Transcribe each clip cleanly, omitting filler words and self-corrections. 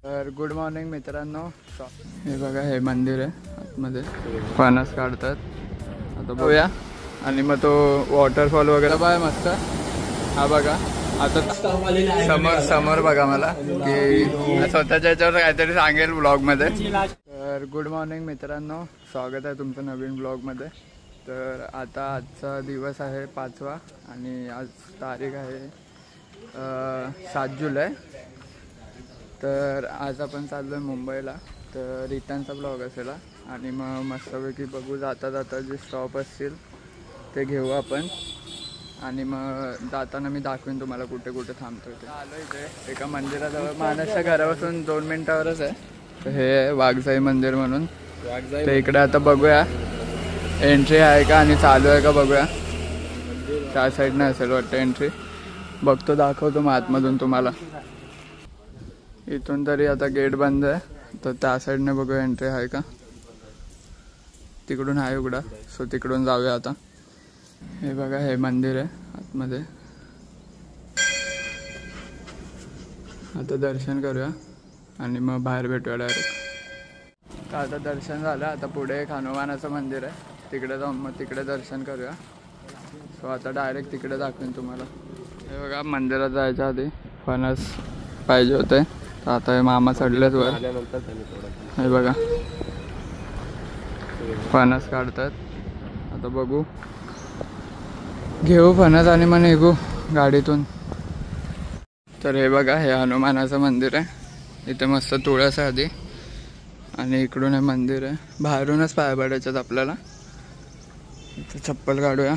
तर good morning मित्रांनो, हे बघा हे मंदिर आहे आतमध्ये फणस काढतात आता बघूया. आणि मग तो वॉटरफॉल वगैरे बाय मस्त. हा बघा आता समोर बघा मला की स्वतःच्या याच्यावर काहीतरी सांगेल ब्लॉगमध्ये. तर गुड मॉर्निंग मित्रांनो, स्वागत आहे तुमचं नवीन ब्लॉगमध्ये. तर आता आजचा दिवस आहे 5वा आणि आज तारीख आहे 7 जुलै. तर आज आपण चाललो आहे मुंबईला. तर रिटर्नचा ब्लॉग असेल आणि मग मस्तपैकी बघू जाता जाता जे स्टॉप असतील ते घेऊ आपण. आणि मग जाताना मी दाखवेन तुम्हाला कुठे कुठे थांबतो ते. आलो इथे एका मंदिराजवळ, महाराष्ट्र घरापासून 2 मिनिटावरच आहे. तर हे वाघजाई मंदिर म्हणून. तर इकडे आता बघूया एंट्री आहे का आणि चालू आहे का बघूया. त्या साईडनं असेल वाटतं एंट्री, बघतो दाखवतो मग आतमधून तुम्हाला. इथून तरी आता गेट बंद आहे, तर त्या साईडने बघूया एंट्री आहे का. तिकडून आहे उघडा, सो तिकडून जाऊया आता. हे बघा हे मंदिर आहे आतमध्ये. आता दर्शन करूया आणि मग बाहेर भेटूया डायरेक्ट. तर आता दर्शन झालं, आता पुढे एक हनुमानाचं मंदिर आहे, तिकडे जाऊन मग तिकडे दर्शन करूया. सो आता डायरेक्ट तिकडे दाखवेन तुम्हाला. हे बघा मंदिरात जायच्या आधी फणस पाहिजे होते, तर आता हे मामा चढलेत वर. हे बघा फणस काढतात. आता बघू, घेऊ फणस आणि मग निघू गाडीतून. तर हे बघा हे हनुमानाचं मंदिर आहे. इथे मस्त तुळस आहे आधी आणि इकडून हे मंदिर आहे. बाहेरूनच पाय पडायच्यात आपल्याला. इथे चप्पल काढूया.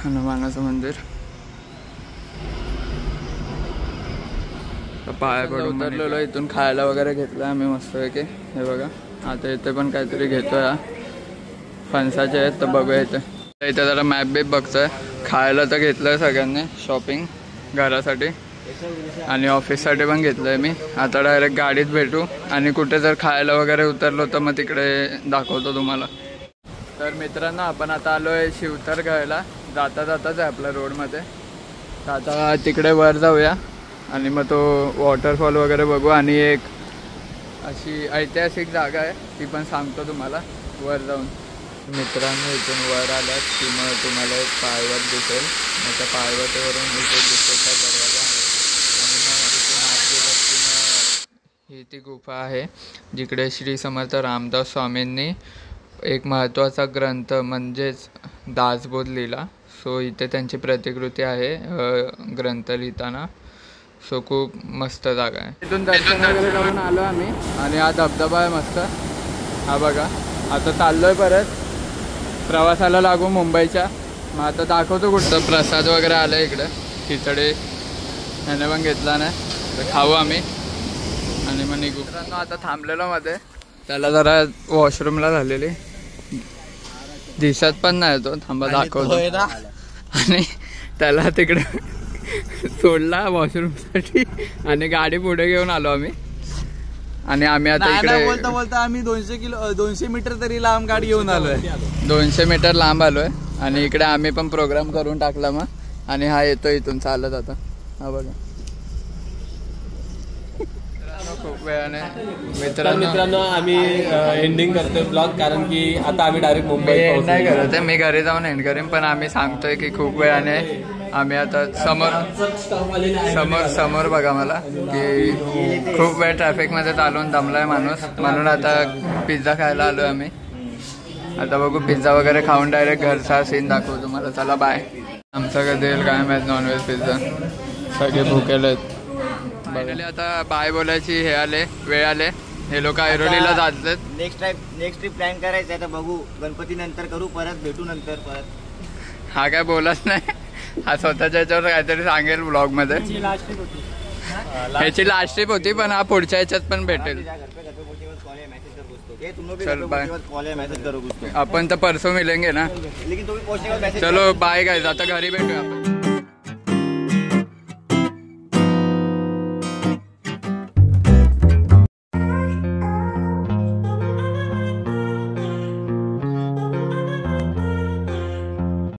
हनुमानाचं मंदिर. पाय पडून उतरलेलो. इथून खायला वगैरे घेतलं आम्ही मस्तपैकी. हे बघा आता इथे पण काहीतरी घेतोय. फणसाचे आहेत तर बघूया इथे. इथे जरा मॅप बीप बघतोय. खायला तर घेतलंय सगळ्यांनी, शॉपिंग घरासाठी आणि ऑफिससाठी पण घेतलंय मी. आता डायरेक्ट गाडीत भेटू आणि कुठे जर खायला वगैरे उतरलो तर मग तिकडे दाखवतो तुम्हाला. तर मित्रांनो आपण आता आलो आहे शिवतर घ्यायला. जाता जाताच आहे आपल्या रोडमध्ये. तर आता तिकडे वर जाऊया आणि मग तो वॉटरफॉल वगैरे बघू. आणि एक अशी ऐतिहासिक जागा आहे ती पण सांगतो तुम्हाला वर जाऊन. मित्रांनो इथून वर आलात की मग तुम्हाला एक पायवाट दिसेल. मग त्या पायवाटेवरून इथे दिसेचा दरवाजा आहे आणि मग इथून आत गेलात की मग ही ती गुफा आहे जिकडे श्री समर्थ रामदास स्वामींनी एक महत्त्वाचा ग्रंथ म्हणजेच दासबोध लिहिला. सो इथे त्यांची प्रतिकृती आहे ग्रंथ लिहिताना. सो खूप मस्त जागा आहे. इथून दर्शन वगैरे करून आलो आम्ही आणि हा धबधबा आहे मस्त. हा बघा आता चाललोय परत प्रवासाला लागू मुंबईच्या. मग आता दाखवतो कुठं प्रसाद वगैरे आलं इकडं. खिचडी ह्याने पण घेतला नाही तर खाऊ आम्ही आणि मग निघू. आता थांबलेलो मध्ये, त्याला जरा वॉशरूमला झालेली दिसत पण नाही तो. थांबा दाखवतो. आणि त्याला तिकडे सोडला वॉशरूमसाठी आणि गाडी पुढे घेऊन आलो आम्ही. आणि आम्ही आता इकडे बोलता बोलता आम्ही 200 मीटर तरी लांब गाडी घेऊन आलोय. 200 मीटर लांब आलोय आणि इकडे आम्ही पण प्रोग्राम करून टाकला मग. आणि हा येतो इथून चालत आता. हा बघा खूप वेळाने मित्रांनो आम्ही एंडिंग करतोय ब्लॉग, कारण की आता आम्ही डायरेक्ट मुंबई नाही करत आहे. मी घरी जाऊन एंड करेन, पण आम्ही सांगतोय की खूप वेळाने आम्ही आता समोर बघा मला की खूप वेळ ट्रॅफिकमध्ये चालवून दमलाय माणूस. म्हणून आता पिझ्झा खायला आलोय आम्ही. आता बघू पिझ्झा वगैरे खाऊन डायरेक्ट घरचा सीन दाखवू तुम्हाला. चला बाय. आमचं कधी येईल काय माहीत नॉनव्हेज पिझ्झा. सगळे भुकेले आहेत. फायनली आता बाय बोलायची हे आले वेळ आले. हे लोक ऐरोलीला जातात. नेक्स्ट ट्रिप प्लॅन करायचं आहे तर बघू. गणपती नंतर करू, परत भेटू नंतर परत. हा काय बोलत नाही, हा स्वतःच्या याच्यावर काहीतरी सांगेल ब्लॉग मध्ये. ह्याची लास्ट ट्रिप होती पण हा पुढच्या याच्यात पण भेटेल. अपन तर परसों मिलेंगे ना. चलो बाय गाइस, आता घरी भेटूया आपण.